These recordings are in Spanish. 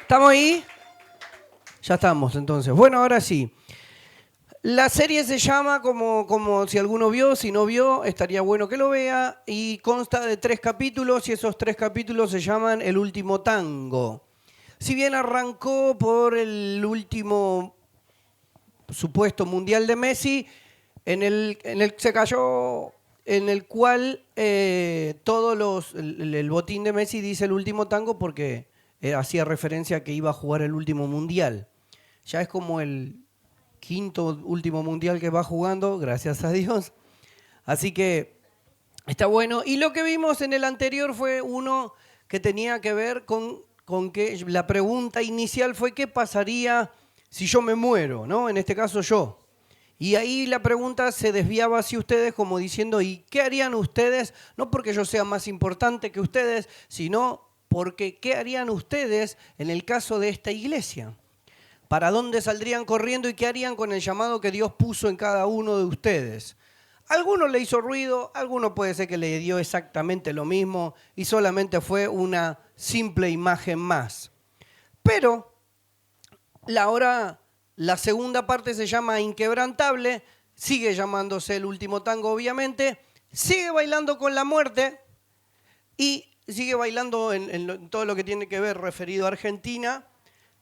¿Estamos ahí? Ya estamos, entonces. Bueno, ahora sí. La serie se llama, como si alguno vio, si no vio, estaría bueno que lo vea, y consta de 3 capítulos, y esos 3 capítulos se llaman El último tango. Si bien arrancó por el último supuesto mundial de Messi, en el se cayó, en el cual el botín de Messi dice el último tango porque hacía referencia a que iba a jugar el último mundial. Ya es como el quinto último mundial que va jugando, gracias a Dios. Así que está bueno. Y lo que vimos en el anterior fue uno que tenía que ver con que la pregunta inicial fue ¿qué pasaría si yo me muero? ¿No? En este caso yo. Y ahí la pregunta se desviaba hacia ustedes como diciendo, ¿y qué harían ustedes? No porque yo sea más importante que ustedes, sino porque ¿qué harían ustedes en el caso de esta iglesia? ¿Para dónde saldrían corriendo y qué harían con el llamado que Dios puso en cada uno de ustedes? A alguno le hizo ruido, a alguno puede ser que le dio exactamente lo mismo y solamente fue una simple imagen más. Pero la segunda parte se llama Inquebrantable, sigue llamándose El último tango obviamente, sigue bailando con la muerte y sigue bailando en todo lo que tiene que ver referido a Argentina.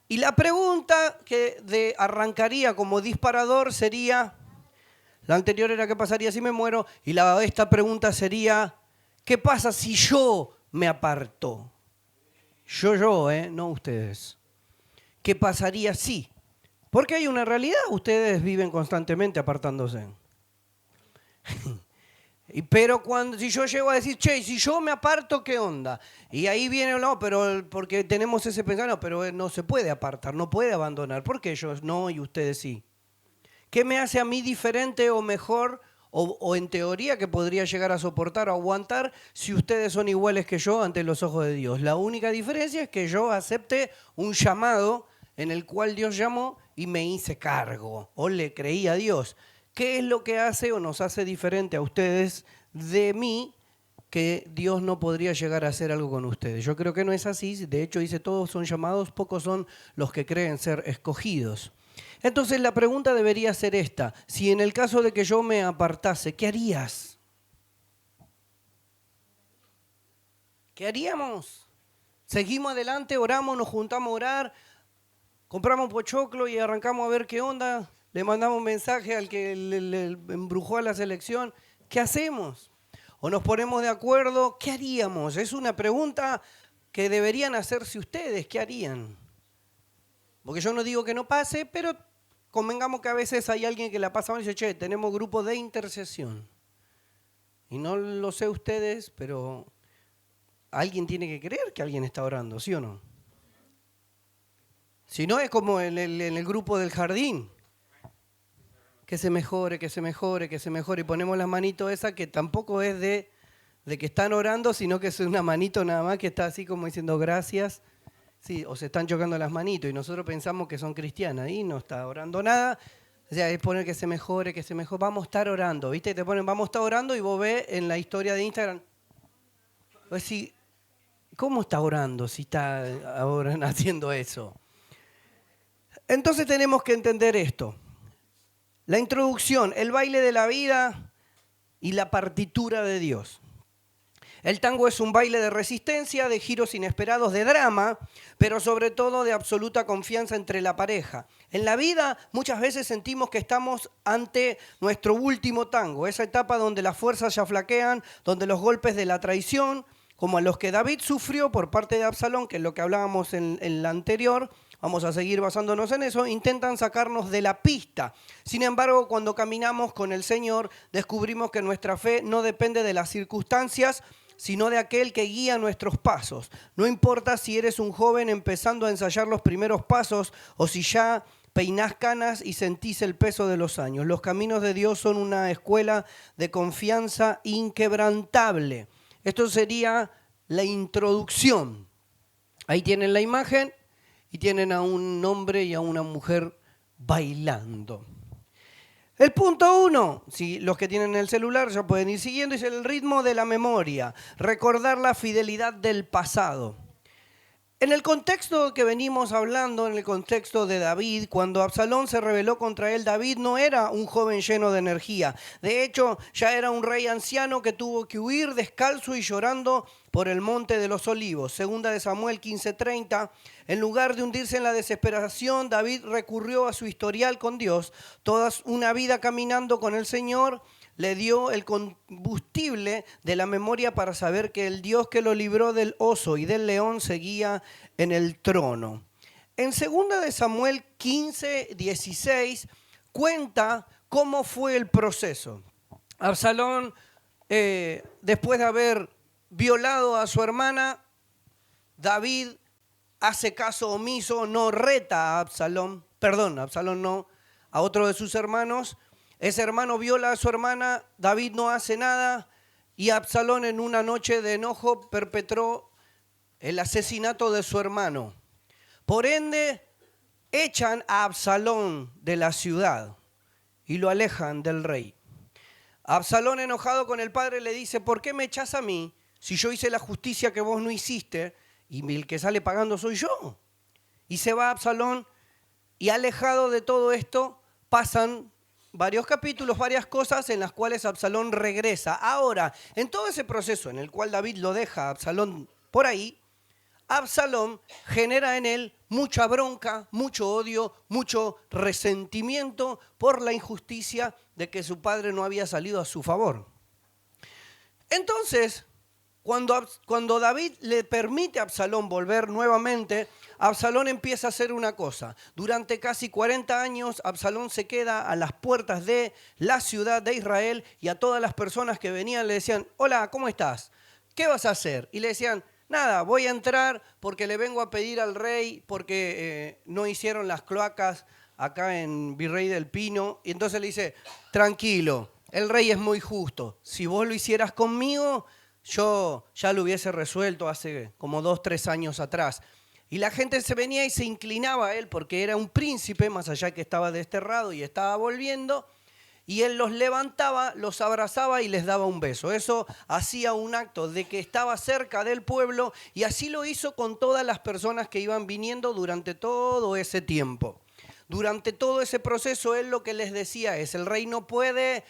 Y la pregunta que arrancaría como disparador sería, la anterior era ¿qué pasaría si me muero? Y esta pregunta sería, ¿qué pasa si yo me aparto? Yo, no ustedes. ¿Qué pasaría si? Porque hay una realidad, ustedes viven constantemente apartándose. Pero si yo llego a decir, che, si yo me aparto, ¿qué onda? Y ahí viene, no, pero porque tenemos ese pensamiento, pero no se puede apartar, no puede abandonar. ¿Por qué ellos no y ustedes sí? ¿Qué me hace a mí diferente o mejor o en teoría que podría llegar a soportar o aguantar si ustedes son iguales que yo ante los ojos de Dios? La única diferencia es que yo acepte un llamado en el cual Dios llamó y me hice cargo o le creí a Dios. ¿Qué es lo que hace o nos hace diferente a ustedes de mí que Dios no podría llegar a hacer algo con ustedes? Yo creo que no es así. De hecho, dice, todos son llamados, pocos son los que creen ser escogidos. Entonces la pregunta debería ser esta. Si en el caso de que yo me apartase, ¿qué harías? ¿Qué haríamos? ¿Seguimos adelante, oramos, nos juntamos a orar, compramos pochoclo y arrancamos a ver qué onda? Le mandamos un mensaje al que le embrujó a la selección. ¿Qué hacemos? ¿O nos ponemos de acuerdo? ¿Qué haríamos? Es una pregunta que deberían hacerse ustedes. ¿Qué harían? Porque yo no digo que no pase, pero convengamos que a veces hay alguien que la pasa mal y dice, che, tenemos grupo de intercesión. Y no lo sé ustedes, pero alguien tiene que creer que alguien está orando, ¿sí o no? Si no, es como en el grupo del jardín. Que se mejore, que se mejore, que se mejore. Y ponemos la manito esa que tampoco es de que están orando, sino que es una manito nada más que está así como diciendo gracias. Sí, o se están chocando las manitos y nosotros pensamos que son cristianas y no está orando nada. O sea, es poner que se mejore, vamos a estar orando, ¿viste? Te ponen vamos a estar orando y vos ves en la historia de Instagram. Pues sí, ¿cómo está orando si está ahora haciendo eso? Entonces tenemos que entender esto. La introducción, el baile de la vida y la partitura de Dios. El tango es un baile de resistencia, de giros inesperados, de drama, pero sobre todo de absoluta confianza entre la pareja. En la vida muchas veces sentimos que estamos ante nuestro último tango, esa etapa donde las fuerzas ya flaquean, donde los golpes de la traición, como los que David sufrió por parte de Absalón, que es lo que hablábamos en la anterior, vamos a seguir basándonos en eso, intentan sacarnos de la pista. Sin embargo, cuando caminamos con el Señor, descubrimos que nuestra fe no depende de las circunstancias, sino de aquel que guía nuestros pasos. No importa si eres un joven empezando a ensayar los primeros pasos o si ya peinás canas y sentís el peso de los años. Los caminos de Dios son una escuela de confianza inquebrantable. Esto sería la introducción. Ahí tienen la imagen y tienen a un hombre y a una mujer bailando. El punto 1, si los que tienen el celular ya pueden ir siguiendo, es el ritmo de la memoria, recordar la fidelidad del pasado. En el contexto que venimos hablando, en el contexto de David, cuando Absalón se rebeló contra él, David no era un joven lleno de energía. De hecho, ya era un rey anciano que tuvo que huir descalzo y llorando por el monte de los olivos. Segunda de Samuel 15:30, en lugar de hundirse en la desesperación, David recurrió a su historial con Dios. Toda una vida caminando con el Señor le dio el combustible de la memoria para saber que el Dios que lo libró del oso y del león seguía en el trono. En 2 de Samuel 15:16 cuenta cómo fue el proceso. Absalón, después de haber violado a su hermana, David hace caso omiso, no reta a Absalón, no, a otro de sus hermanos. Ese hermano viola a su hermana, David no hace nada y Absalón en una noche de enojo perpetró el asesinato de su hermano. Por ende, echan a Absalón de la ciudad y lo alejan del rey. Absalón, enojado con el padre, le dice: ¿por qué me echas a mí si yo hice la justicia que vos no hiciste y el que sale pagando soy yo? Y se va Absalón y, alejado de todo esto, pasan varios capítulos, varias cosas en las cuales Absalón regresa. Ahora, en todo ese proceso en el cual David lo deja a Absalón por ahí, Absalón genera en él mucha bronca, mucho odio, mucho resentimiento por la injusticia de que su padre no había salido a su favor. Entonces, cuando David le permite a Absalón volver nuevamente, Absalón empieza a hacer una cosa. Durante casi 40 años, Absalón se queda a las puertas de la ciudad de Israel y a todas las personas que venían le decían: hola, ¿cómo estás? ¿Qué vas a hacer? Y le decían: nada, voy a entrar porque le vengo a pedir al rey porque no hicieron las cloacas acá en Virrey del Pino. Y entonces le dice: tranquilo, el rey es muy justo. Si vos lo hicieras conmigo, yo ya lo hubiese resuelto hace como 2, 3 años atrás. Y la gente se venía y se inclinaba a él porque era un príncipe, más allá que estaba desterrado y estaba volviendo. Y él los levantaba, los abrazaba y les daba un beso. Eso hacía un acto de que estaba cerca del pueblo, y así lo hizo con todas las personas que iban viniendo durante todo ese tiempo. Durante todo ese proceso, él lo que les decía es: el rey no puede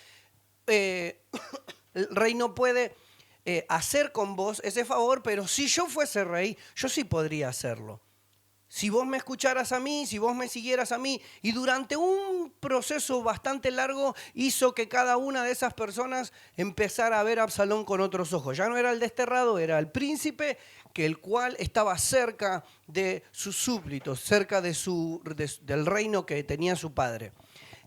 hacer con vos ese favor, pero si yo fuese rey, yo sí podría hacerlo. Si vos me escucharas a mí, si vos me siguieras a mí. Y durante un proceso bastante largo hizo que cada una de esas personas empezara a ver a Absalón con otros ojos. Ya no era el desterrado, era el príncipe, el cual estaba cerca de sus súbditos, cerca del reino que tenía su padre.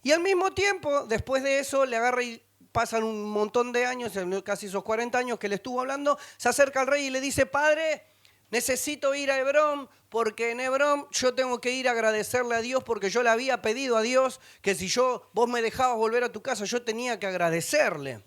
Y al mismo tiempo, después de eso, le agarra y pasan un montón de años, casi esos 40 años que le estuvo hablando, se acerca al rey y le dice: padre, necesito ir a Hebrón, porque en Hebrón yo tengo que ir a agradecerle a Dios, porque yo le había pedido a Dios que si vos me dejabas volver a tu casa, yo tenía que agradecerle.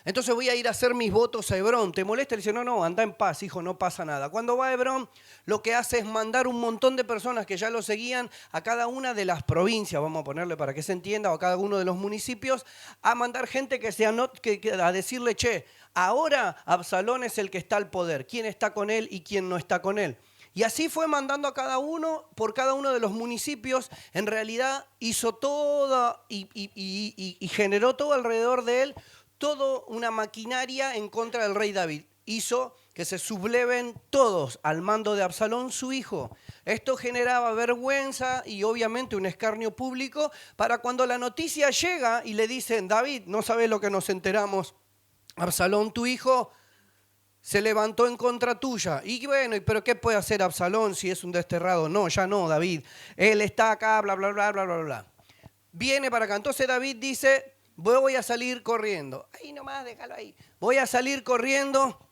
Entonces voy a ir a hacer mis votos a Hebrón. ¿Te molesta? Le dice: no, anda en paz, hijo, no pasa nada. Cuando va a Hebrón, lo que hace es mandar un montón de personas que ya lo seguían a cada una de las provincias, vamos a ponerle para que se entienda, o a cada uno de los municipios, a mandar gente a decirle: che, ahora Absalón es el que está al poder, quién está con él y quién no está con él. Y así fue mandando a cada uno, por cada uno de los municipios. En realidad hizo todo y generó todo alrededor de él, toda una maquinaria en contra del rey David. Hizo que se subleven todos al mando de Absalón, su hijo. Esto generaba vergüenza y obviamente un escarnio público para cuando la noticia llega y le dicen: David, no sabes lo que nos enteramos, Absalón, tu hijo, se levantó en contra tuya. Y bueno, ¿pero qué puede hacer Absalón si es un desterrado? No, ya no, David. Él está acá, bla, bla, bla, bla, bla, bla. Viene para acá. Entonces David dice: voy a salir corriendo. Ahí nomás, déjalo ahí. Voy a salir corriendo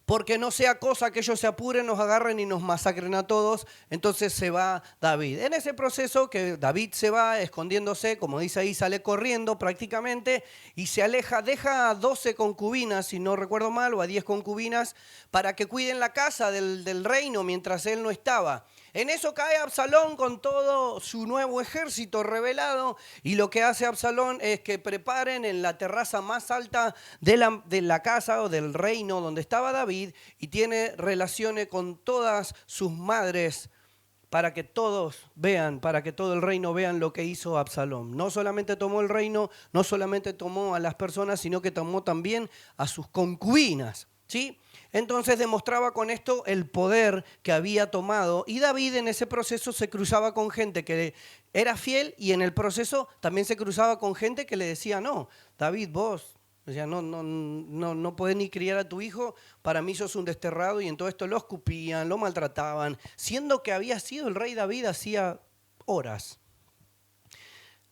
porque no sea cosa que ellos se apuren, nos agarren y nos masacren a todos. Entonces se va David. En ese proceso que David se va escondiéndose, como dice ahí, sale corriendo prácticamente y se aleja, deja a 12 concubinas, si no recuerdo mal, o a 10 concubinas, para que cuiden la casa del reino mientras él no estaba. En eso cae Absalón con todo su nuevo ejército revelado y lo que hace Absalón es que preparen en la terraza más alta de la casa o del reino donde estaba David y tiene relaciones con todas sus madres para que todos vean, para que todo el reino vean lo que hizo Absalón. No solamente tomó el reino, no solamente tomó a las personas, sino que tomó también a sus concubinas, ¿sí? Entonces demostraba con esto el poder que había tomado y David en ese proceso se cruzaba con gente que era fiel y en el proceso también se cruzaba con gente que le decía, no, David, vos, o sea, no podés ni criar a tu hijo, para mí sos un desterrado y en todo esto lo escupían, lo maltrataban, siendo que había sido el rey David hacía horas.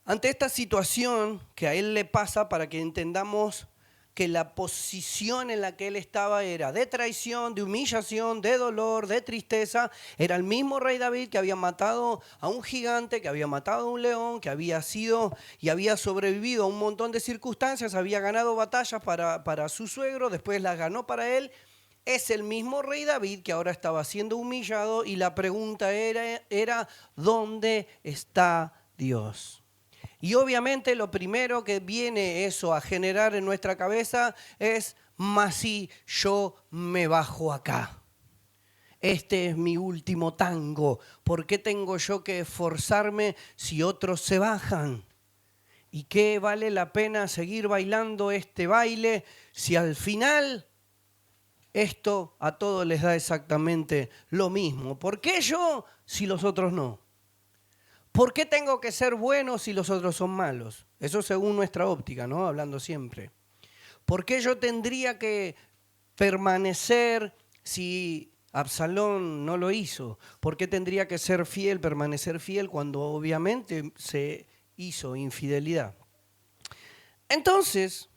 Ante esta situación que a él le pasa, para que entendamos que la posición en la que él estaba era de traición, de humillación, de dolor, de tristeza. Era el mismo rey David que había matado a un gigante, que había matado a un león, que había sido y había sobrevivido a un montón de circunstancias, había ganado batallas para su suegro, después las ganó para él. Es el mismo rey David que ahora estaba siendo humillado y la pregunta era ¿dónde está Dios? Y obviamente lo primero que viene eso a generar en nuestra cabeza es, mas si yo me bajo acá. Este es mi último tango. ¿Por qué tengo yo que esforzarme si otros se bajan? ¿Y qué vale la pena seguir bailando este baile si al final esto a todos les da exactamente lo mismo? ¿Por qué yo si los otros no? ¿Por qué tengo que ser bueno si los otros son malos? Eso según nuestra óptica, ¿no? Hablando siempre. ¿Por qué yo tendría que permanecer si Absalón no lo hizo? ¿Por qué tendría que ser fiel, permanecer fiel cuando obviamente se hizo infidelidad? Entonces,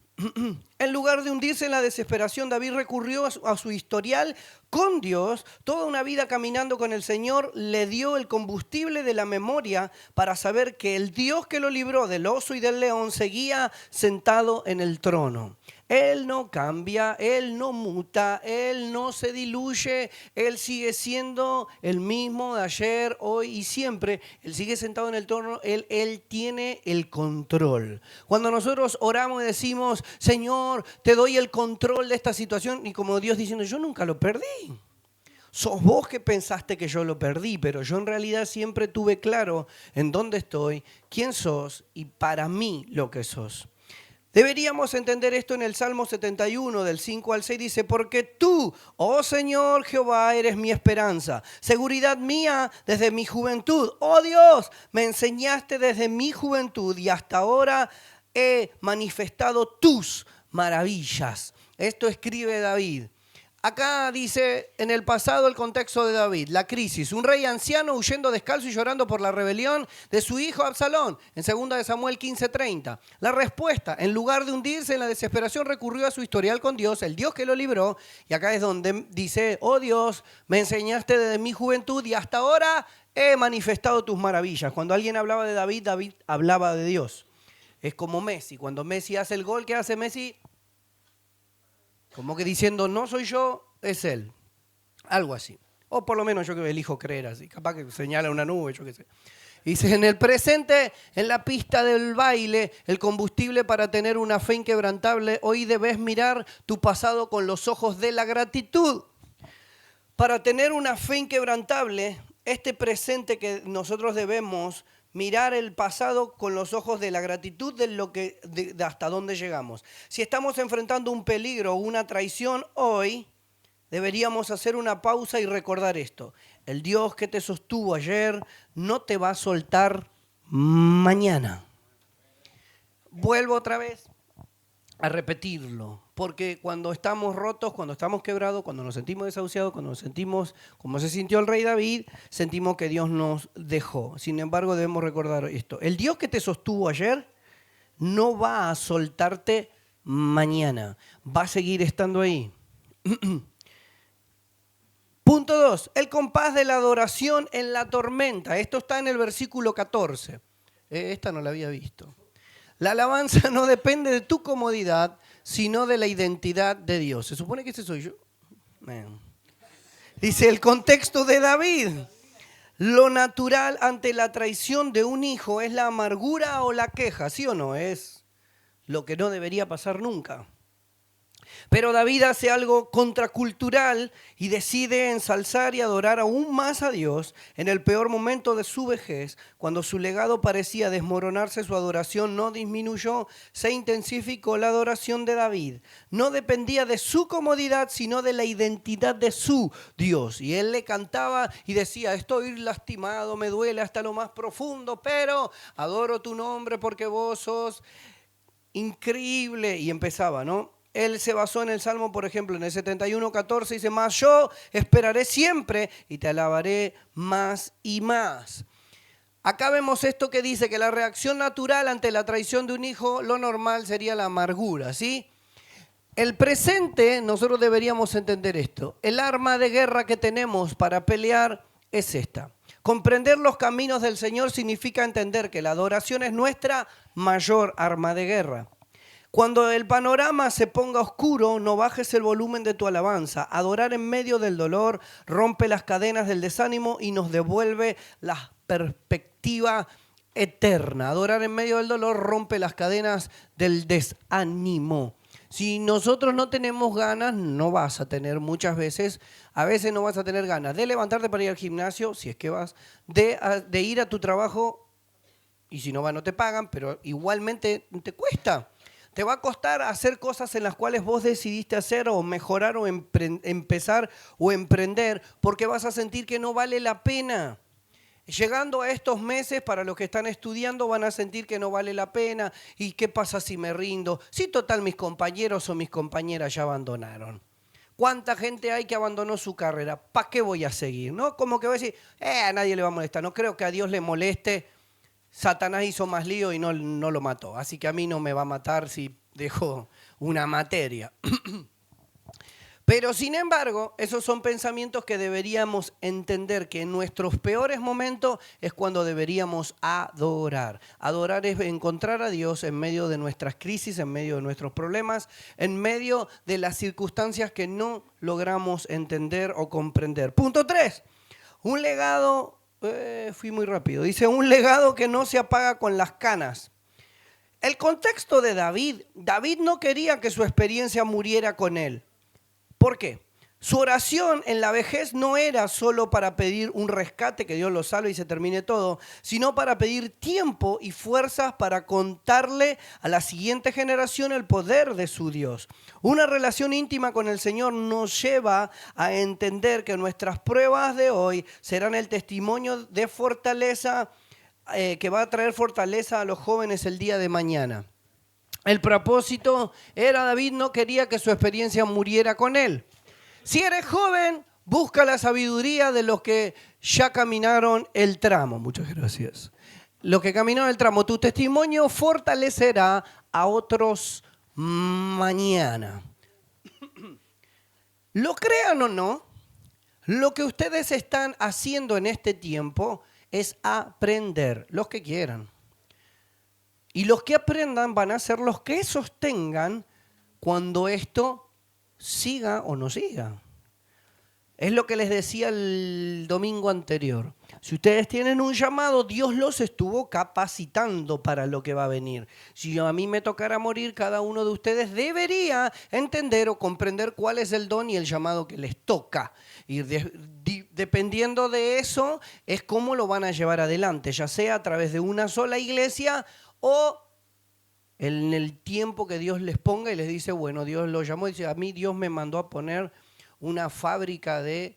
en lugar de hundirse en la desesperación, David recurrió a su historial con Dios. Toda una vida caminando con el Señor le dio el combustible de la memoria para saber que el Dios que lo libró del oso y del león seguía sentado en el trono. Él no cambia, Él no muta, Él no se diluye, Él sigue siendo el mismo de ayer, hoy y siempre. Él sigue sentado en el trono, Él tiene el control. Cuando nosotros oramos y decimos, Señor, te doy el control de esta situación, y como Dios diciendo, yo nunca lo perdí. Sos vos que pensaste que yo lo perdí, pero yo en realidad siempre tuve claro en dónde estoy, quién sos y para mí lo que sos. Deberíamos entender esto en el Salmo 71, del 5 al 6, dice, porque tú, oh Señor Jehová, eres mi esperanza, seguridad mía desde mi juventud. Oh Dios, me enseñaste desde mi juventud y hasta ahora he manifestado tus maravillas. Esto escribe David. Acá dice, en el pasado, el contexto de David, la crisis. Un rey anciano huyendo descalzo y llorando por la rebelión de su hijo Absalón, en 2 de Samuel 15:30. La respuesta, en lugar de hundirse en la desesperación, recurrió a su historial con Dios, el Dios que lo libró. Y acá es donde dice, oh Dios, me enseñaste desde mi juventud y hasta ahora he manifestado tus maravillas. Cuando alguien hablaba de David, David hablaba de Dios. Es como Messi. Cuando Messi hace el gol, ¿qué hace Messi? Como que diciendo, no soy yo, es él. Algo así. O por lo menos yo elijo creer así. Capaz que señala una nube, yo qué sé. Dice, en el presente, en la pista del baile, el combustible para tener una fe inquebrantable, hoy debes mirar tu pasado con los ojos de la gratitud. Para tener una fe inquebrantable, este presente que nosotros debemos mirar el pasado con los ojos de la gratitud de hasta dónde llegamos. Si estamos enfrentando un peligro o una traición hoy, deberíamos hacer una pausa y recordar esto. El Dios que te sostuvo ayer no te va a soltar mañana. Vuelvo otra vez a repetirlo, porque cuando estamos rotos, cuando estamos quebrados, cuando nos sentimos desahuciados, cuando nos sentimos como se sintió el rey David, sentimos que Dios nos dejó. Sin embargo, debemos recordar esto. El Dios que te sostuvo ayer no va a soltarte mañana, va a seguir estando ahí. Punto 2, el compás de la adoración en la tormenta. Esto está en el versículo 14. Esta no la había visto. La alabanza no depende de tu comodidad, sino de la identidad de Dios. ¿Se supone que ese soy yo? Dice el contexto de David. Lo natural ante la traición de un hijo es la amargura o la queja, ¿sí o no? Es lo que no debería pasar nunca. Pero David hace algo contracultural y decide ensalzar y adorar aún más a Dios en el peor momento de su vejez, cuando su legado parecía desmoronarse. Su adoración no disminuyó, se intensificó. La adoración de David no dependía de su comodidad, sino de la identidad de su Dios. Y él le cantaba y decía: estoy lastimado, me duele hasta lo más profundo, pero adoro tu nombre porque vos sos increíble. Y empezaba, ¿no? Él se basó en el Salmo, por ejemplo, en el 71:14, dice: mas yo esperaré siempre y te alabaré más y más. Acá vemos esto que dice que la reacción natural ante la traición de un hijo, lo normal sería la amargura, ¿sí? El presente, nosotros deberíamos entender esto. El arma de guerra que tenemos para pelear es esta. Comprender los caminos del Señor significa entender que la adoración es nuestra mayor arma de guerra. Cuando el panorama se ponga oscuro, no bajes el volumen de tu alabanza. Adorar en medio del dolor rompe las cadenas del desánimo y nos devuelve la perspectiva eterna. Adorar en medio del dolor rompe las cadenas del desánimo. Si nosotros no tenemos ganas, no vas a tener muchas veces, a veces no vas a tener ganas de levantarte para ir al gimnasio, si es que vas, de ir a tu trabajo, y si no vas no te pagan, pero igualmente te cuesta. Te va a costar hacer cosas en las cuales vos decidiste hacer o mejorar o empezar o emprender, porque vas a sentir que no vale la pena. Llegando a estos meses, para los que están estudiando, van a sentir que no vale la pena. ¿Y qué pasa si me rindo? Si total mis compañeros o mis compañeras ya abandonaron. ¿Cuánta gente hay que abandonó su carrera? ¿Para qué voy a seguir? ¿No? Como que voy a decir, a nadie le va a molestar. No creo que a Dios le moleste. Satanás hizo más lío y no lo mató. Así que a mí no me va a matar si dejo una materia. Pero sin embargo, esos son pensamientos que deberíamos entender, que en nuestros peores momentos es cuando deberíamos adorar. Adorar es encontrar a Dios en medio de nuestras crisis, en medio de nuestros problemas, en medio de las circunstancias que no logramos entender o comprender. Punto 3. Un legado... fui muy rápido. Dice: un legado que no se apaga con las canas. El contexto de David no quería que su experiencia muriera con él. ¿Por qué? Su oración en la vejez no era solo para pedir un rescate, que Dios lo salve y se termine todo, sino para pedir tiempo y fuerzas para contarle a la siguiente generación el poder de su Dios. Una relación íntima con el Señor nos lleva a entender que nuestras pruebas de hoy serán el testimonio de fortaleza, que va a traer fortaleza a los jóvenes el día de mañana. El propósito era: David no quería que su experiencia muriera con él. Si eres joven, busca la sabiduría de los que ya caminaron el tramo. Muchas gracias. Los que caminaron el tramo. Tu testimonio fortalecerá a otros mañana. Lo crean o no, lo que ustedes están haciendo en este tiempo es aprender, los que quieran. Y los que aprendan van a ser los que sostengan cuando esto siga o no siga. Es lo que les decía el domingo anterior. Si ustedes tienen un llamado, Dios los estuvo capacitando para lo que va a venir. Si a mí me tocara morir, cada uno de ustedes debería entender o comprender cuál es el don y el llamado que les toca. Y dependiendo de eso, es cómo lo van a llevar adelante, ya sea a través de una sola iglesia o en el tiempo que Dios les ponga y les dice: bueno, Dios los llamó y dice: a mí Dios me mandó a poner una fábrica de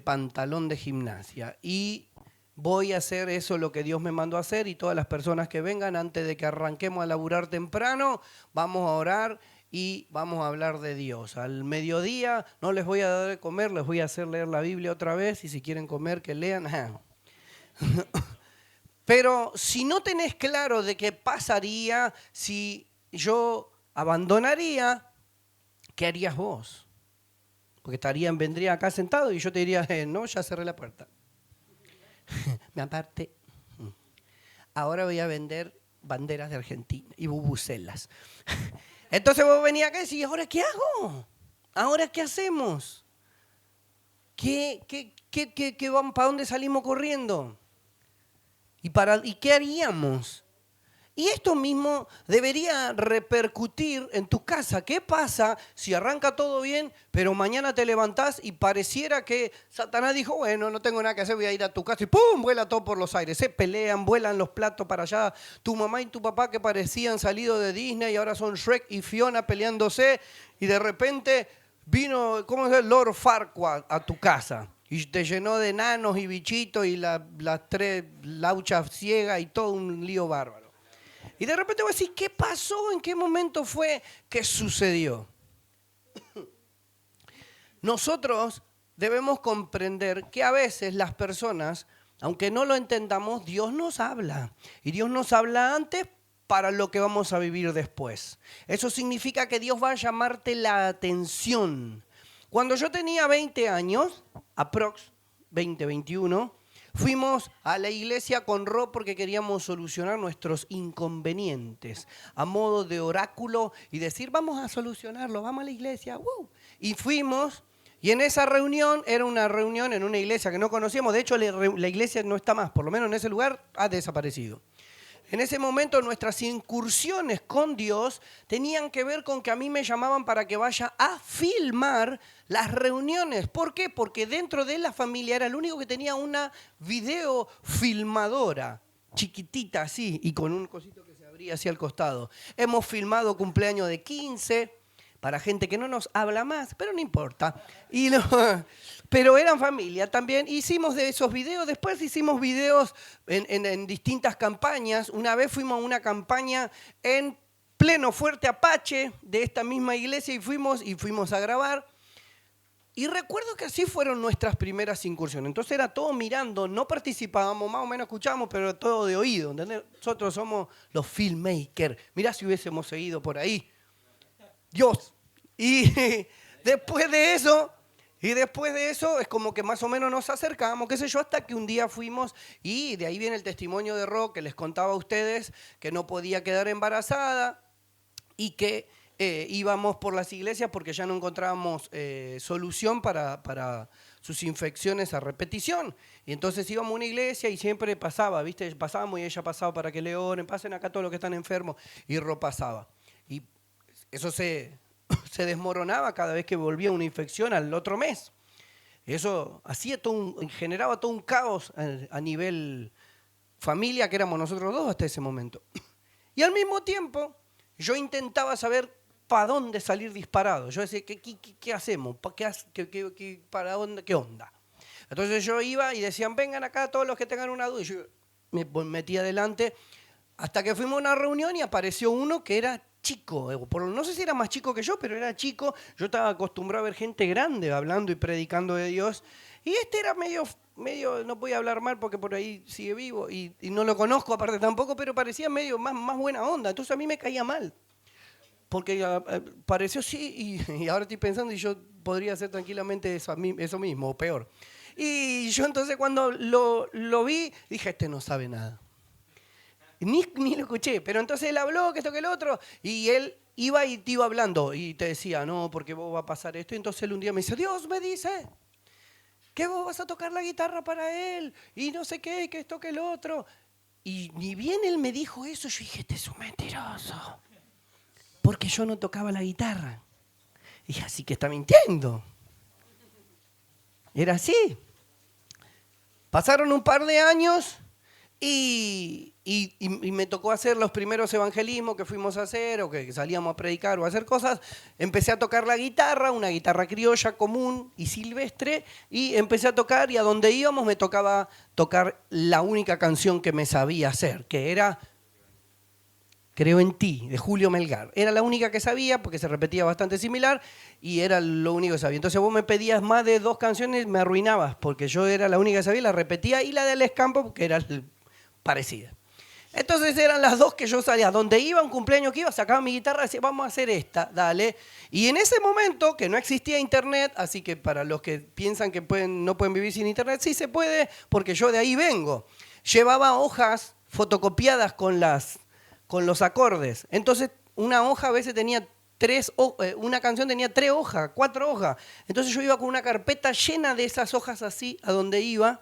pantalón de gimnasia y voy a hacer eso, lo que Dios me mandó a hacer, y todas las personas que vengan, antes de que arranquemos a laburar temprano, vamos a orar y vamos a hablar de Dios. Al mediodía no les voy a dar de comer, les voy a hacer leer la Biblia otra vez, y si quieren comer, que lean. Pero si no tenés claro de qué pasaría si yo abandonaría, ¿qué harías vos? Porque vendría acá sentado y yo te diría: no, ya cerré la puerta. Me aparte, ahora voy a vender banderas de Argentina y bubucelas. Entonces vos venías acá y decís: ¿ahora qué hago? ¿Ahora qué hacemos? ¿Para dónde salimos corriendo? ¿Y qué haríamos? Y esto mismo debería repercutir en tu casa. ¿Qué pasa si arranca todo bien, pero mañana te levantás y pareciera que Satanás dijo, bueno, no tengo nada que hacer, voy a ir a tu casa y ¡pum! Vuela todo por los aires. Se pelean, vuelan los platos para allá. Tu mamá y tu papá que parecían salidos de Disney y ahora son Shrek y Fiona peleándose y de repente vino, ¿cómo es? Lord Farquaad a tu casa. Y te llenó de enanos y bichitos y las 3 lauchas ciegas y todo un lío bárbaro. Y de repente voy a decir, ¿qué pasó? ¿En qué momento fue que sucedió? Nosotros debemos comprender que a veces las personas, aunque no lo entendamos, Dios nos habla. Y Dios nos habla antes para lo que vamos a vivir después. Eso significa que Dios va a llamarte la atención. Cuando yo tenía 20 años, aprox 20, 21, fuimos a la iglesia con Ro porque queríamos solucionar nuestros inconvenientes a modo de oráculo y decir, vamos a solucionarlo, vamos a la iglesia. Y fuimos, y en esa reunión, era una reunión en una iglesia que no conocíamos, de hecho la iglesia no está más, por lo menos en ese lugar ha desaparecido. En ese momento nuestras incursiones con Dios tenían que ver con que a mí me llamaban para que vaya a filmar las reuniones. ¿Por qué? Porque dentro de la familia era el único que tenía una videofilmadora chiquitita así y con un cosito que se abría así al costado. Hemos filmado cumpleaños de 15 para gente que no nos habla más, pero no importa. Pero eran familia también. Hicimos de esos videos, después hicimos videos en distintas campañas. Una vez fuimos a una campaña en pleno Fuerte Apache de esta misma iglesia y fuimos a grabar. Y recuerdo que así fueron nuestras primeras incursiones. Entonces era todo mirando, no participábamos, más o menos escuchábamos, pero todo de oído. ¿Entendés? Nosotros somos los filmmakers. Mirá si hubiésemos seguido por ahí. Dios. Y después de eso es como que más o menos nos acercamos, qué sé yo, hasta que un día fuimos y de ahí viene el testimonio de Ro que les contaba a ustedes que no podía quedar embarazada y que íbamos por las iglesias porque ya no encontrábamos solución para sus infecciones a repetición. Y entonces íbamos a una iglesia y siempre pasaba, ¿viste? Pasábamos y ella pasaba para que le oren, pasen acá todos los que están enfermos, y Ro pasaba. Y eso se desmoronaba cada vez que volvía una infección al otro mes. Eso generaba todo un caos a nivel familia, que éramos nosotros dos hasta ese momento. Y al mismo tiempo, yo intentaba saber para dónde salir disparado. Yo decía, ¿qué hacemos? ¿Qué onda? Entonces yo iba y decían, vengan acá todos los que tengan una duda. Y yo me metía adelante hasta que fuimos a una reunión y apareció uno que era chico, no sé si era más chico que yo, pero era chico. Yo estaba acostumbrado a ver gente grande hablando y predicando de Dios. Y este era medio, no voy a hablar mal porque por ahí sigue vivo y no lo conozco aparte tampoco, pero parecía medio más buena onda. Entonces a mí me caía mal. Porque pareció sí y ahora estoy pensando y yo podría hacer tranquilamente eso mismo o peor. Y yo entonces cuando lo vi, dije, este no sabe nada. Ni lo escuché, pero entonces él habló, que esto, que el otro, y él iba y te iba hablando, y te decía, no, porque vos va a pasar esto, y entonces él un día me dice, Dios me dice que vos vas a tocar la guitarra para él, y no sé qué, que esto, que el otro. Y ni bien él me dijo eso, yo dije, este es un mentiroso, porque yo no tocaba la guitarra. Y dije, así que está mintiendo. Era así. Pasaron un par de años, y me tocó hacer los primeros evangelismos que fuimos a hacer o que salíamos a predicar o a hacer cosas. Empecé a tocar la guitarra, una guitarra criolla común y silvestre, y empecé a tocar y a donde íbamos me tocaba tocar la única canción que me sabía hacer, que era Creo en ti, de Julio Melgar. Era la única que sabía porque se repetía bastante similar y era lo único que sabía. Entonces vos me pedías más de 2 canciones, me arruinabas porque yo era la única que sabía, la repetía, y la de Les Campos porque era parecida. Entonces eran las 2 que yo salía. Donde iba, un cumpleaños que iba, sacaba mi guitarra y decía, vamos a hacer esta, dale. Y en ese momento, que no existía internet, así que para los que piensan que no pueden vivir sin internet, sí se puede, porque yo de ahí vengo. Llevaba hojas fotocopiadas con los acordes. Entonces una hoja a veces tenía una canción tenía 3 hojas, 4 hojas. Entonces yo iba con una carpeta llena de esas hojas así a donde iba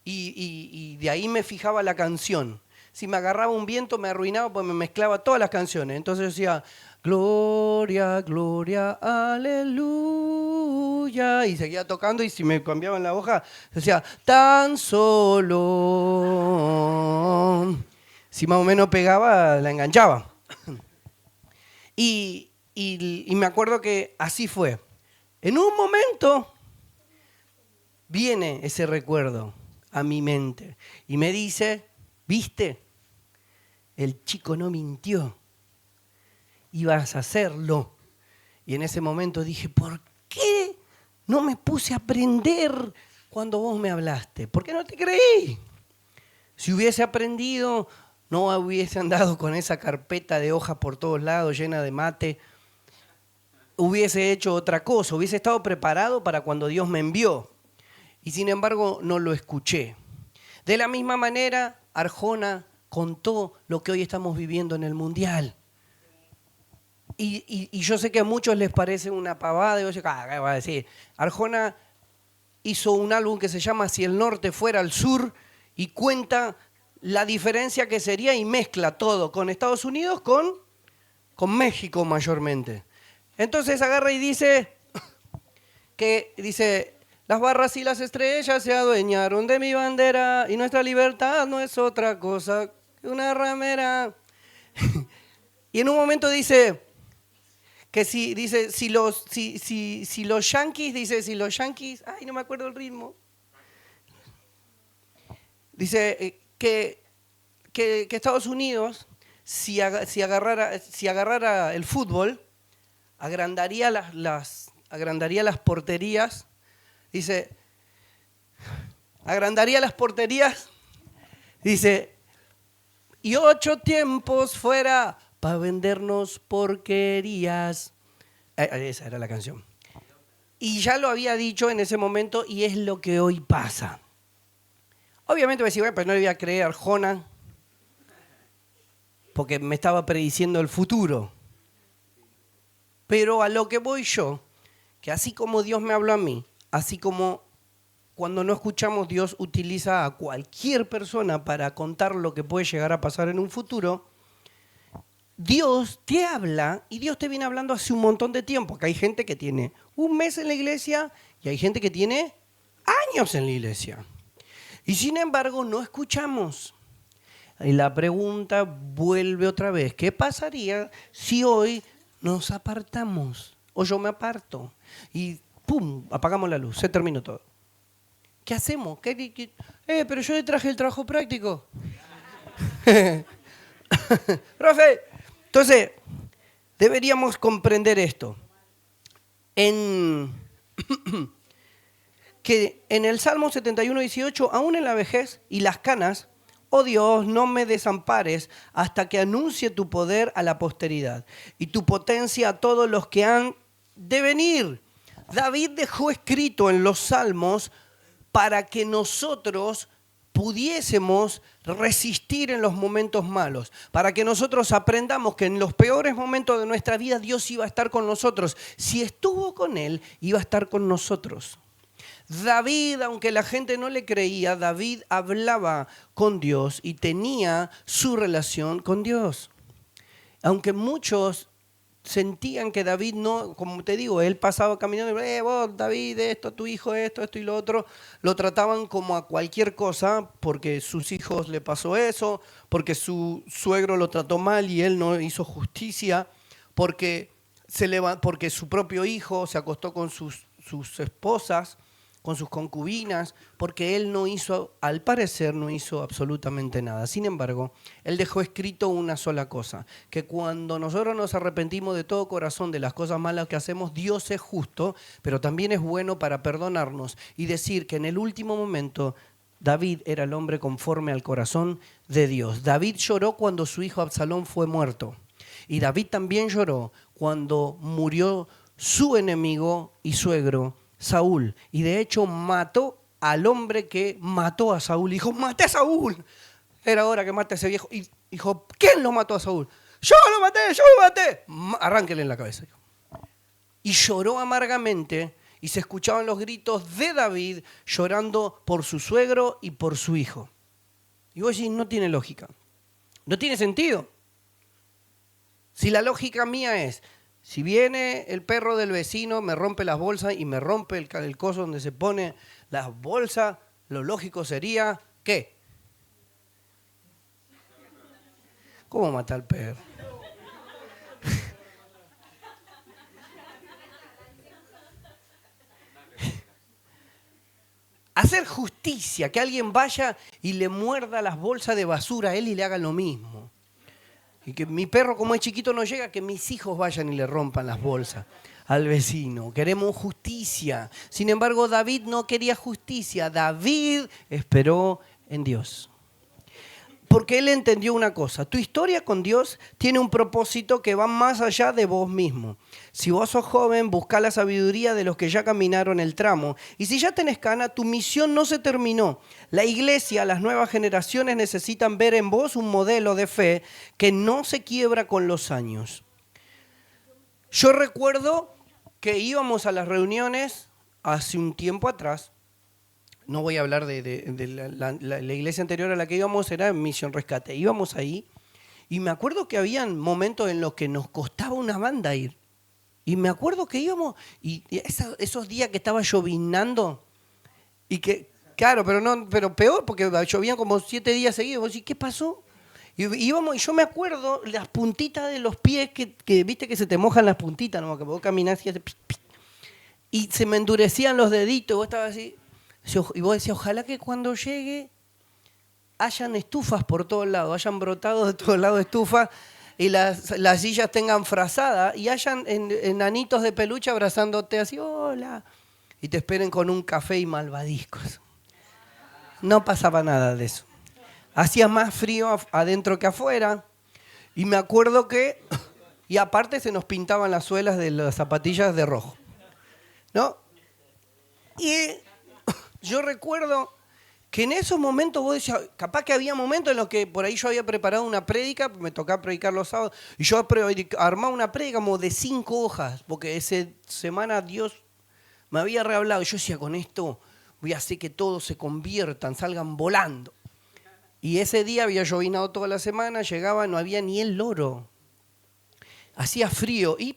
y de ahí me fijaba la canción. Si me agarraba un viento me arruinaba porque me mezclaba todas las canciones. Entonces yo decía, gloria, gloria, aleluya. Y seguía tocando y si me cambiaban la hoja, decía, tan solo. Si más o menos pegaba, la enganchaba. Y me acuerdo que así fue. En un momento viene ese recuerdo a mi mente y me dice, ¿viste? El chico no mintió. Ibas a hacerlo. Y en ese momento dije, ¿por qué no me puse a aprender cuando vos me hablaste? ¿Por qué no te creí? Si hubiese aprendido, no hubiese andado con esa carpeta de hojas por todos lados llena de mate. Hubiese hecho otra cosa, hubiese estado preparado para cuando Dios me envió. Y sin embargo no lo escuché. De la misma manera, Arjona contó lo que hoy estamos viviendo en el Mundial. Y yo sé que a muchos les parece una pavada. Y ¿qué va a decir? Arjona hizo un álbum que se llama Si el norte fuera al sur y cuenta la diferencia que sería y mezcla todo con Estados Unidos con México mayormente. Entonces agarra y dice las barras y las estrellas se adueñaron de mi bandera y nuestra libertad no es otra cosa que una ramera. Y en un momento dice que si los Yankees, ay, no me acuerdo el ritmo. Dice que Estados Unidos, si agarrara el fútbol, agrandaría las porterías. Dice, agrandaría las porterías. Dice, y 8 tiempos fuera para vendernos porquerías. Esa era la canción. Y ya lo había dicho en ese momento y es lo que hoy pasa. Obviamente voy a decir, bueno, pero no le voy a creer a Arjona porque me estaba prediciendo el futuro. Pero a lo que voy yo, que así como Dios me habló a mí, así como cuando no escuchamos, Dios utiliza a cualquier persona para contar lo que puede llegar a pasar en un futuro, Dios te habla y Dios te viene hablando hace un montón de tiempo. Que hay gente que tiene un mes en la iglesia y hay gente que tiene años en la iglesia. Y sin embargo no escuchamos. Y la pregunta vuelve otra vez. ¿Qué pasaría si hoy nos apartamos? O yo me aparto y ¡pum! Apagamos la luz, se terminó todo. ¿Qué hacemos? Pero yo le traje el trabajo práctico. Profe, entonces, deberíamos comprender esto. Que en el Salmo 71:18, aún en la vejez y las canas, oh Dios, no me desampares hasta que anuncie tu poder a la posteridad y tu potencia a todos los que han de venir. David dejó escrito en los Salmos para que nosotros pudiésemos resistir en los momentos malos, para que nosotros aprendamos que en los peores momentos de nuestra vida Dios iba a estar con nosotros. Si estuvo con Él, iba a estar con nosotros. David, aunque la gente no le creía, David hablaba con Dios y tenía su relación con Dios. Aunque muchos sentían que David no, como te digo, él pasaba caminando y vos, David, esto, tu hijo, esto y lo otro, lo trataban como a cualquier cosa porque sus hijos le pasó eso, porque su suegro lo trató mal y él no hizo justicia, porque su propio hijo se acostó con sus esposas, con sus concubinas, porque él no hizo, al parecer, no hizo absolutamente nada. Sin embargo, él dejó escrito una sola cosa, que cuando nosotros nos arrepentimos de todo corazón de las cosas malas que hacemos, Dios es justo, pero también es bueno para perdonarnos y decir que en el último momento David era el hombre conforme al corazón de Dios. David lloró cuando su hijo Absalón fue muerto. Y David también lloró cuando murió su enemigo y suegro, Saúl, y de hecho mató al hombre que mató a Saúl. Dijo, maté a Saúl. Era hora que mate a ese viejo. Y dijo, ¿quién lo mató a Saúl? yo lo maté, yo lo maté. Arránquenle en la cabeza. Y lloró amargamente y se escuchaban los gritos de David llorando por su suegro y por su hijo. Y vos decís, no tiene lógica. No tiene sentido. Si la lógica mía es, si viene el perro del vecino, me rompe las bolsas y me rompe el coso donde se pone las bolsas, lo lógico sería, ¿qué? ¿Cómo matar al perro? Hacer justicia, que alguien vaya y le muerda las bolsas de basura a él y le hagan lo mismo. Y que mi perro, como es chiquito, no llega, que mis hijos vayan y le rompan las bolsas al vecino. Queremos justicia. Sin embargo, David no quería justicia. David esperó en Dios. Porque él entendió una cosa, tu historia con Dios tiene un propósito que va más allá de vos mismo. Si vos sos joven, buscá la sabiduría de los que ya caminaron el tramo. Y si ya tenés cana, tu misión no se terminó. La iglesia, las nuevas generaciones necesitan ver en vos un modelo de fe que no se quiebra con los años. Yo recuerdo que íbamos a las reuniones hace un tiempo atrás. No voy a hablar de la iglesia anterior a la que íbamos, era Misión Rescate. Íbamos ahí y me acuerdo que habían momentos en los que nos costaba una banda ir. Y me acuerdo que íbamos, y esos días que estaba llovinando, y que, claro, pero peor, porque llovían como 7 días seguidos. ¿Y qué pasó? Y íbamos, y yo me acuerdo las puntitas de los pies, que viste que se te mojan las puntitas, ¿no? Que vos caminás y hace pis, pis, y se me endurecían los deditos, vos estabas así. Y vos decías, ojalá que cuando llegue hayan estufas por todos lados, hayan brotado de todos lados estufas y las sillas tengan frazada y hayan enanitos de peluche abrazándote así, hola, y te esperen con un café y malvadiscos. No pasaba nada de eso. Hacía más frío adentro que afuera y me acuerdo que, y aparte se nos pintaban las suelas de las zapatillas de rojo, ¿no? Y yo recuerdo que en esos momentos vos decías, capaz que había momentos en los que por ahí yo había preparado una prédica, me tocaba predicar los sábados, y yo armaba una prédica como de 5 hojas, porque esa semana Dios me había rehablado. Y yo decía, con esto voy a hacer que todos se conviertan, salgan volando. Y ese día había llovinado toda la semana, llegaba, no había ni el loro. Hacía frío y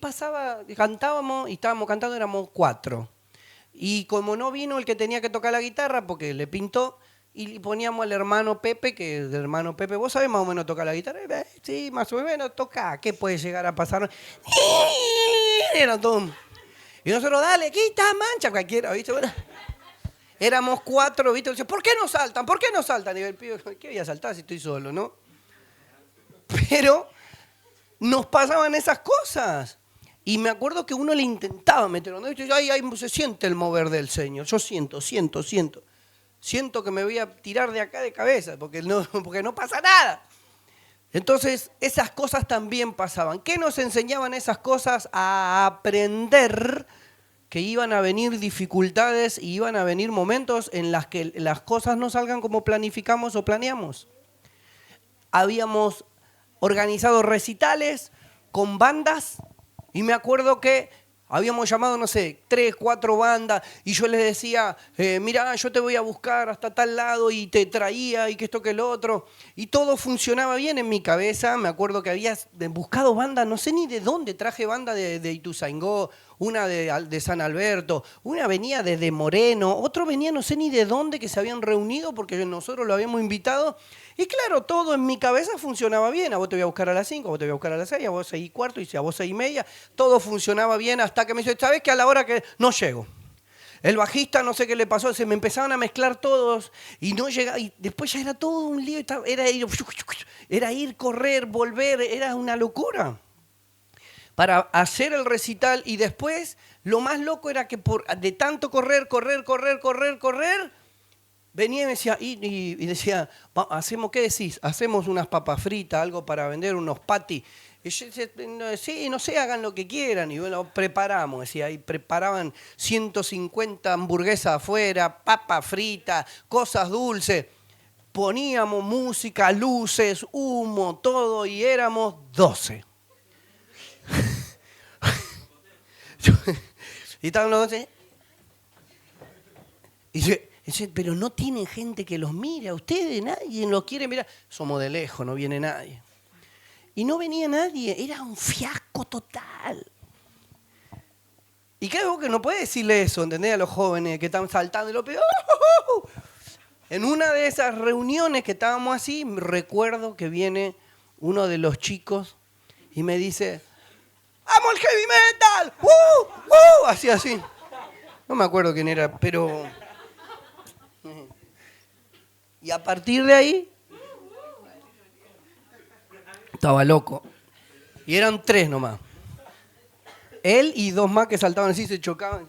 cantábamos y estábamos cantando, éramos 4. Y como no vino el que tenía que tocar la guitarra, porque le pintó, y poníamos al hermano Pepe, que el hermano Pepe, ¿vos sabés más o menos tocar la guitarra? Sí, más o menos toca. ¿Qué puede llegar a pasar? Era todo. Y nosotros, dale, quita, mancha, cualquiera, ¿viste? Bueno, éramos 4, ¿viste? Dice, ¿por qué no saltan? ¿Por qué no saltan? Y el pibe, ¿qué voy a saltar si estoy solo, no? Pero nos pasaban esas cosas. Y me acuerdo que uno le intentaba meter, ¿no? Ahí se siente el mover del Señor. Yo siento. Siento que me voy a tirar de acá de cabeza, porque no pasa nada. Entonces, esas cosas también pasaban. ¿Qué nos enseñaban esas cosas? A aprender que iban a venir dificultades y iban a venir momentos en las que las cosas no salgan como planificamos o planeamos. Habíamos organizado recitales con bandas. Y me acuerdo que habíamos llamado, no sé, 3, 4 bandas y yo les decía, mira, yo te voy a buscar hasta tal lado y te traía y que esto que lo otro. Y todo funcionaba bien en mi cabeza. Me acuerdo que había buscado bandas, no sé ni de dónde, traje banda de Ituzaingó, una de San Alberto, una venía desde Moreno, otro venía no sé ni de dónde, que se habían reunido porque nosotros lo habíamos invitado. Y claro, todo en mi cabeza funcionaba bien. A vos te voy a buscar a las 5, a vos te voy a buscar a las 6, a vos 6:15, y a vos 6:30. Todo funcionaba bien hasta que me dice, ¿sabés que a la hora que no llego? El bajista, no sé qué le pasó, se me empezaban a mezclar todos y no llegaba. Y después ya era todo un lío. Era ir, correr, volver, era una locura para hacer el recital. Y después, lo más loco era que de tanto correr, venía y me decía, y decía, ¿hacemos qué decís? Hacemos unas papas fritas, algo para vender, unos patis. Y yo decía, sí, no sé, hagan lo que quieran. Y bueno, preparamos, decía, y preparaban 150 hamburguesas afuera, papas fritas, cosas dulces. poníamos música, luces, humo, todo, y éramos 12. Y estaban los 12. Y dice, pero no tienen gente que los mire a ustedes, nadie los quiere mirar. Somos de lejos, no viene nadie. Y no venía nadie, era un fiasco total. Y creo que no puede decirle eso, ¿entendés? A los jóvenes que están saltando y lo peor. En una de esas reuniones que estábamos así, recuerdo que viene uno de los chicos y me dice, ¡amo el heavy metal! Así. No me acuerdo quién era, pero... Y a partir de ahí, estaba loco. Y eran 3 nomás. Él y 2 más que saltaban así, se chocaban,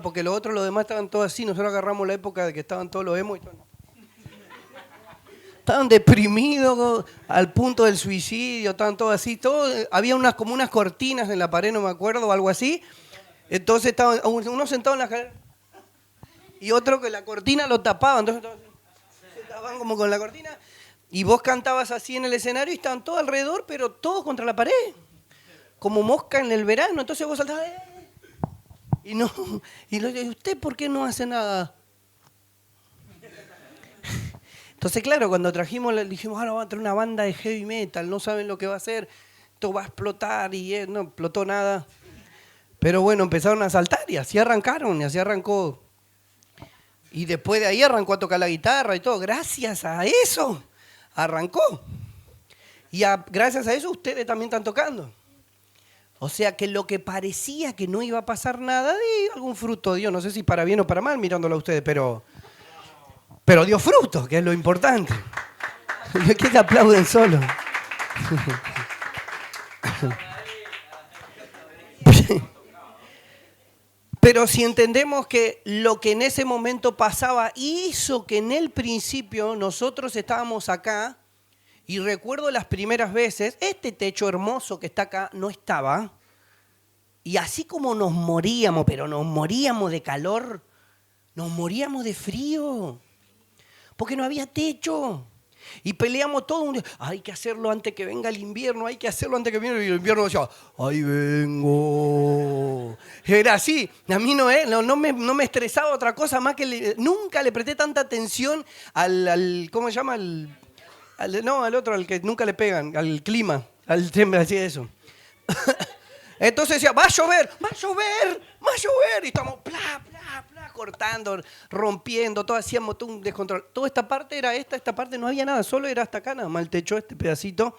porque los demás estaban todos así. Nosotros agarramos la época de que estaban todos los emos y todo. Estaban deprimidos al punto del suicidio, estaban todos así. Había como unas cortinas en la pared, no me acuerdo, o algo así. Entonces estaban uno sentado en la escalera y otro que la cortina lo tapaba. Entonces se tapaban como con la cortina. Y vos cantabas así en el escenario y estaban todos alrededor, pero todos contra la pared. Como mosca en el verano. Entonces vos saltabas. Y ¿usted por qué no hace nada? Entonces, claro, cuando dijimos, ahora va a traer una banda de heavy metal, no saben lo que va a hacer, esto va a explotar, y no explotó nada. Pero bueno, empezaron a saltar y así arrancaron, y así arrancó. Y después de ahí arrancó a tocar la guitarra y todo. Gracias a eso arrancó. Y gracias a eso ustedes también están tocando. O sea que lo que parecía que no iba a pasar nada, algún fruto dio. No sé si para bien o para mal mirándolo a ustedes, pero dio fruto, que es lo importante. ¿Qué te aplauden solo? Pero si entendemos que lo que en ese momento pasaba hizo que en el principio nosotros estábamos acá, y recuerdo las primeras veces, este techo hermoso que está acá no estaba, y así como nos moríamos, pero nos moríamos de calor, nos moríamos de frío, porque no había techo. Y peleamos todo un día, hay que hacerlo antes que venga el invierno, hay que hacerlo antes que venga el invierno. Decía, ahí vengo. Era así, a mí no me estresaba otra cosa más que nunca le presté tanta atención al ¿cómo se llama? Al otro, al que nunca le pegan, al clima, siempre hacía eso. Entonces decía, va a llover, y estamos cortando, rompiendo, todo hacíamos todo un descontrol. Toda esta parte era esta parte no había nada, solo era hasta acá, nada más el techo, este pedacito,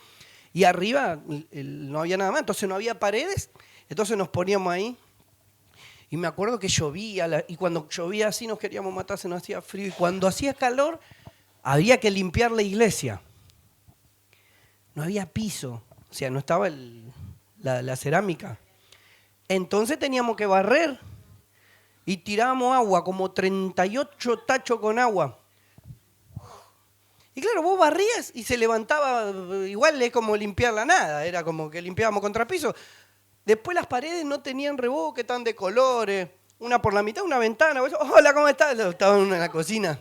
y arriba no había nada más, entonces no había paredes, entonces nos poníamos ahí, y me acuerdo que llovía, y cuando llovía así nos queríamos matar, se nos hacía frío, y cuando hacía calor había que limpiar la iglesia. No había piso, o sea, no estaba la cerámica. Entonces teníamos que barrer y tirábamos agua, como 38 tachos con agua. Y claro, vos barrías y se levantaba, igual es como limpiar la nada, era como que limpiábamos contrapiso. Después las paredes no tenían revoque, estaban de colores, una por la mitad, una ventana. Hola, ¿cómo estás? Estaba en la cocina.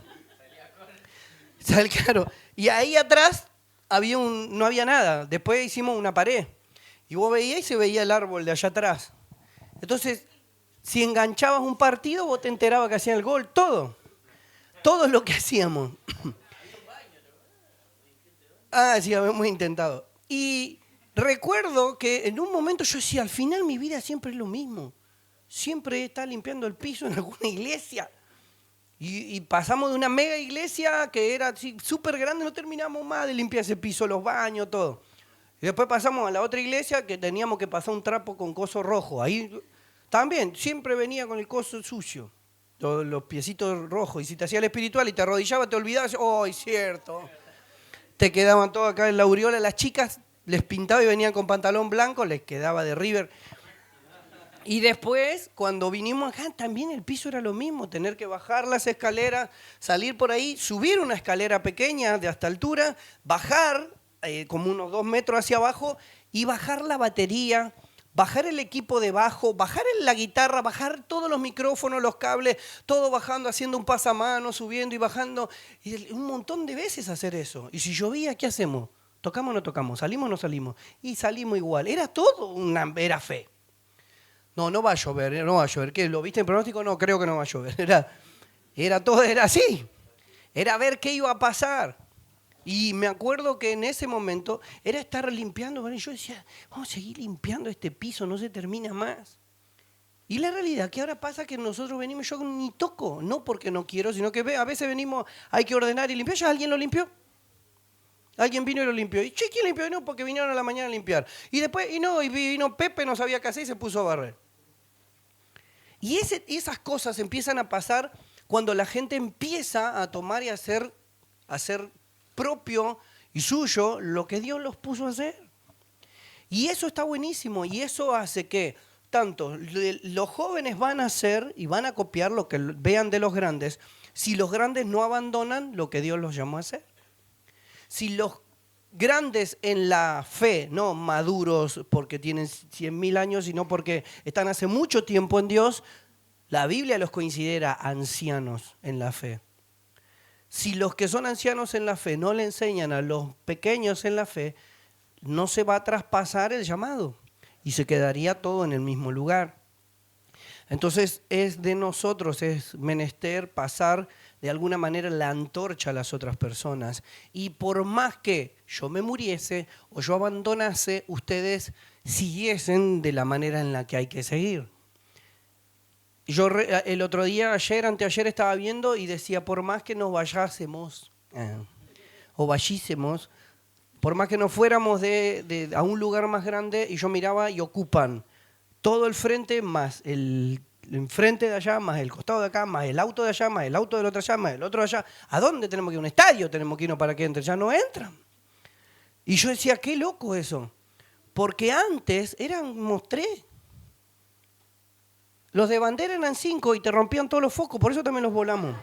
Claro. Y ahí atrás no había nada. Después hicimos una pared. Y vos veías y se veía el árbol de allá atrás. Entonces, si enganchabas un partido, vos te enterabas que hacían el gol, todo. Todo lo que hacíamos. Sí, habíamos intentado. Y recuerdo que en un momento yo decía, al final mi vida siempre es lo mismo. Siempre está limpiando el piso en alguna iglesia. Y pasamos de una mega iglesia que era súper grande, no terminamos más de limpiar ese piso, los baños, todo. Y después pasamos a la otra iglesia que teníamos que pasar un trapo con coso rojo. Ahí también, siempre venía con el coso sucio, los piecitos rojos. Y si te hacía el espiritual y te arrodillaba, te olvidabas, es cierto. Te quedaban todos acá en la aureola. Las chicas les pintaba y venían con pantalón blanco, les quedaba de River. Y después, cuando vinimos acá, también el piso era lo mismo, tener que bajar las escaleras, salir por ahí, subir una escalera pequeña de hasta altura, bajar como unos 2 metros hacia abajo y bajar la batería, bajar el equipo de bajo, bajar la guitarra, bajar todos los micrófonos, los cables, todo bajando, haciendo un pasamano, subiendo y bajando. Y un montón de veces hacer eso. Y si llovía, ¿qué hacemos? ¿Tocamos o no tocamos? ¿Salimos o no salimos? Y salimos igual. Era todo era fe. No va a llover, no va a llover. ¿Qué? ¿Lo viste en pronóstico? No, creo que no va a llover. Era así. Era ver qué iba a pasar. Y me acuerdo que en ese momento era estar limpiando. Y yo decía, vamos a seguir limpiando este piso, no se termina más. Y la realidad que ahora pasa que nosotros venimos, yo ni toco, no porque no quiero, sino que a veces venimos, hay que ordenar y limpiar. ¿Ya alguien lo limpió? Alguien vino y lo limpió. ¿Y che, quién limpió? No, porque vinieron a la mañana a limpiar. Y después, y vino Pepe, no sabía qué hacer y se puso a barrer. Y esas cosas empiezan a pasar cuando la gente empieza a tomar y a hacer propio y suyo lo que Dios los puso a hacer. Y eso está buenísimo y eso hace que tanto los jóvenes van a hacer y van a copiar lo que vean de los grandes si los grandes no abandonan lo que Dios los llamó a hacer. Si los grandes en la fe, no maduros porque tienen 100.000 años, sino porque están hace mucho tiempo en Dios, la Biblia los considera ancianos en la fe. Si los que son ancianos en la fe no le enseñan a los pequeños en la fe, no se va a traspasar el llamado y se quedaría todo en el mismo lugar. Entonces es de nosotros, es menester pasar de alguna manera la antorcha a las otras personas. Y por más que yo me muriese o yo abandonase, ustedes siguiesen de la manera en la que hay que seguir. Yo el otro día, anteayer estaba viendo y decía, por más que nos vayásemos o vayísemos, por más que nos fuéramos a un lugar más grande, y yo miraba y ocupan todo el frente más el enfrente de allá, más el costado de acá, más el auto de allá, más el auto del otro allá, más el otro de allá. ¿A dónde tenemos que ir? ¿Un estadio tenemos que irnos para que entren? Ya no entran. Y yo decía, qué loco eso. Porque antes éramos 3. Los de bandera eran 5 y te rompían todos los focos, por eso también los volamos.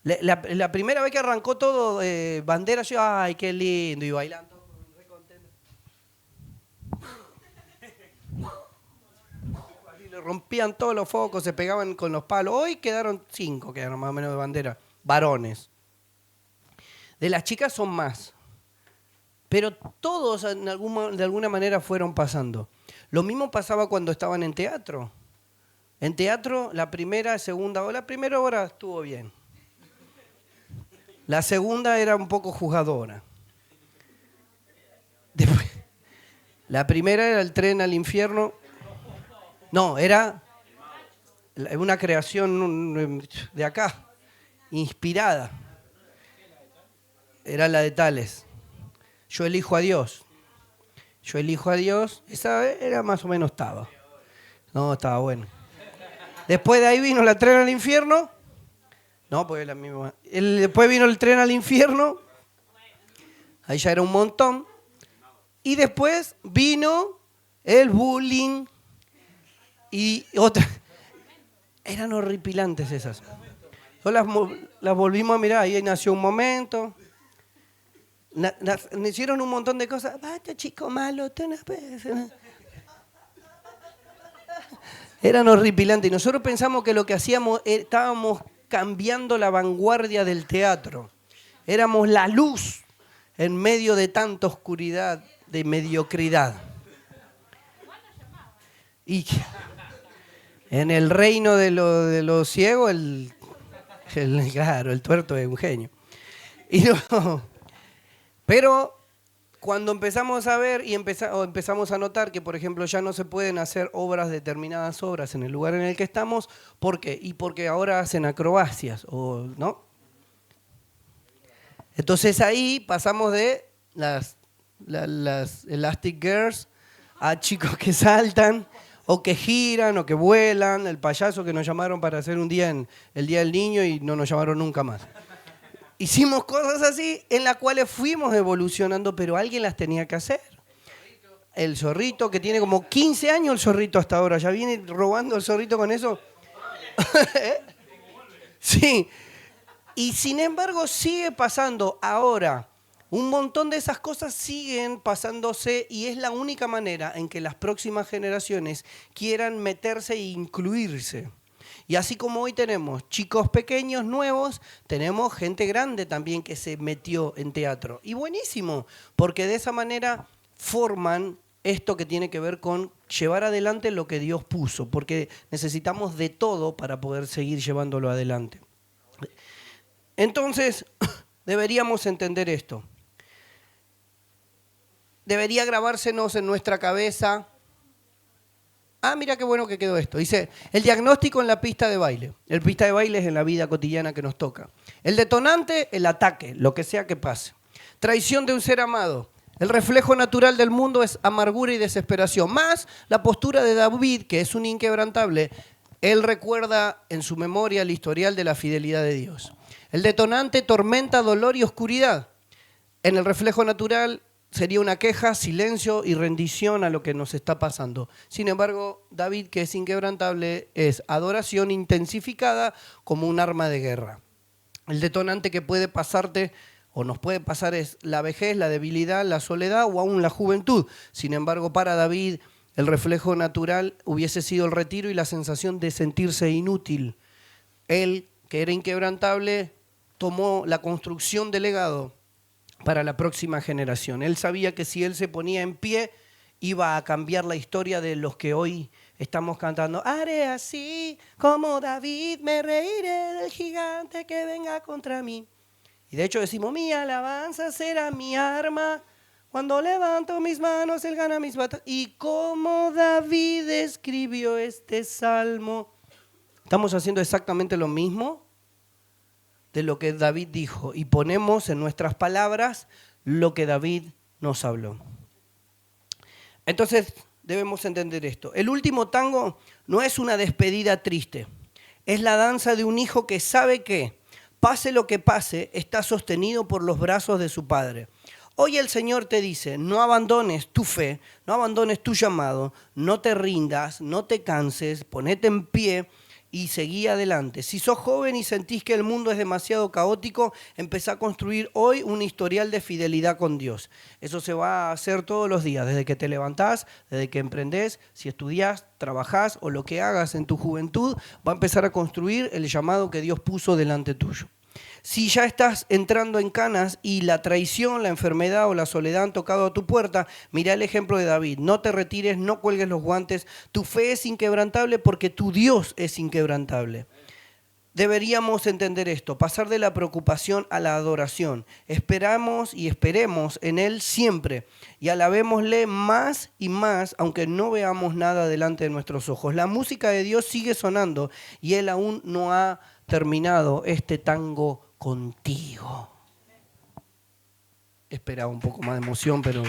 La primera vez que arrancó todo bandera, yo, ay, qué lindo, y bailando, re contento. Y le rompían todos los focos, se pegaban con los palos. Hoy quedaron 5, quedaron más o menos de bandera, varones. De las chicas son más. Pero todos de alguna manera fueron pasando. Lo mismo pasaba cuando estaban en teatro. En teatro, la primera hora estuvo bien. La segunda era un poco juzgadora. Después, la primera era el tren al infierno. No, era una creación de acá, inspirada. Era la de Tales. Yo elijo a Dios. Esa era más o menos estaba. No, estaba bueno. Después de ahí vino la tren al infierno. No, pues es la misma. Después vino el tren al infierno. Ahí ya era un montón. Y después vino el bullying y otra. Eran horripilantes esas. Yo las volvimos a mirar. Ahí nació un momento. Me hicieron un montón de cosas. Basta, chico malo. Eran horripilantes. Y nosotros pensamos que lo que hacíamos, estábamos cambiando la vanguardia del teatro. Éramos la luz en medio de tanta oscuridad, de mediocridad. Y en el reino de los ciegos, claro, el tuerto es un genio. Y no, pero cuando empezamos a ver y empezamos a notar que, por ejemplo, ya no se pueden hacer determinadas obras en el lugar en el que estamos, ¿por qué? Y porque ahora hacen acrobacias, ¿no? Entonces ahí pasamos de las Elastic Girls a chicos que saltan, o que giran, o que vuelan, el payaso que nos llamaron para hacer un día en el Día del Niño y no nos llamaron nunca más. Hicimos cosas así en las cuales fuimos evolucionando, pero alguien las tenía que hacer. El zorrito, que tiene como 15 años el zorrito hasta ahora, ya viene robando el zorrito con eso. Sí. Y sin embargo sigue pasando ahora. Un montón de esas cosas siguen pasándose y es la única manera en que las próximas generaciones quieran meterse e incluirse. Y así como hoy tenemos chicos pequeños, nuevos, tenemos gente grande también que se metió en teatro. Y buenísimo, porque de esa manera forman esto que tiene que ver con llevar adelante lo que Dios puso, porque necesitamos de todo para poder seguir llevándolo adelante. Entonces, deberíamos entender esto. Debería grabársenos en nuestra cabeza. Mira qué bueno que quedó esto. Dice, el diagnóstico en la pista de baile. El pista de baile es en la vida cotidiana que nos toca. El detonante, el ataque, lo que sea que pase. Traición de un ser amado. El reflejo natural del mundo es amargura y desesperación. Más la postura de David, que es un inquebrantable. Él recuerda en su memoria el historial de la fidelidad de Dios. El detonante, tormenta, dolor y oscuridad. En el reflejo natural sería una queja, silencio y rendición a lo que nos está pasando. Sin embargo, David, que es inquebrantable, es adoración intensificada como un arma de guerra. El detonante que puede pasarte o nos puede pasar es la vejez, la debilidad, la soledad o aún la juventud. Sin embargo, para David, el reflejo natural hubiese sido el retiro y la sensación de sentirse inútil. Él, que era inquebrantable, tomó la construcción del legado para la próxima generación. Él sabía que si él se ponía en pie, iba a cambiar la historia de los que hoy estamos cantando. Haré así como David, me reiré del gigante que venga contra mí. Y de hecho decimos, mi alabanza será mi arma. Cuando levanto mis manos, él gana mis batallas. Y como David escribió este salmo, estamos haciendo exactamente lo mismo de lo que David dijo y ponemos en nuestras palabras lo que David nos habló. Entonces debemos entender esto. El último tango no es una despedida triste, es la danza de un hijo que sabe que, pase lo que pase, está sostenido por los brazos de su padre. Hoy el Señor te dice, no abandones tu fe, no abandones tu llamado, no te rindas, no te canses, ponete en pie y seguí adelante. Si sos joven y sentís que el mundo es demasiado caótico, empezá a construir hoy un historial de fidelidad con Dios. Eso se va a hacer todos los días, desde que te levantás, desde que emprendés, si estudiás, trabajás o lo que hagas en tu juventud, va a empezar a construir el llamado que Dios puso delante tuyo. Si ya estás entrando en canas y la traición, la enfermedad o la soledad han tocado a tu puerta, mirá el ejemplo de David. No te retires, no cuelgues los guantes. Tu fe es inquebrantable porque tu Dios es inquebrantable. Deberíamos entender esto, pasar de la preocupación a la adoración. Esperamos y esperemos en Él siempre y alabémosle más y más, aunque no veamos nada delante de nuestros ojos. La música de Dios sigue sonando y Él aún no ha terminado este tango contigo. Esperaba un poco más de emoción, pero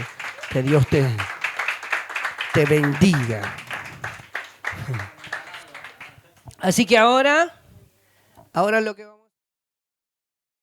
que Dios te bendiga. Así que ahora lo que vamos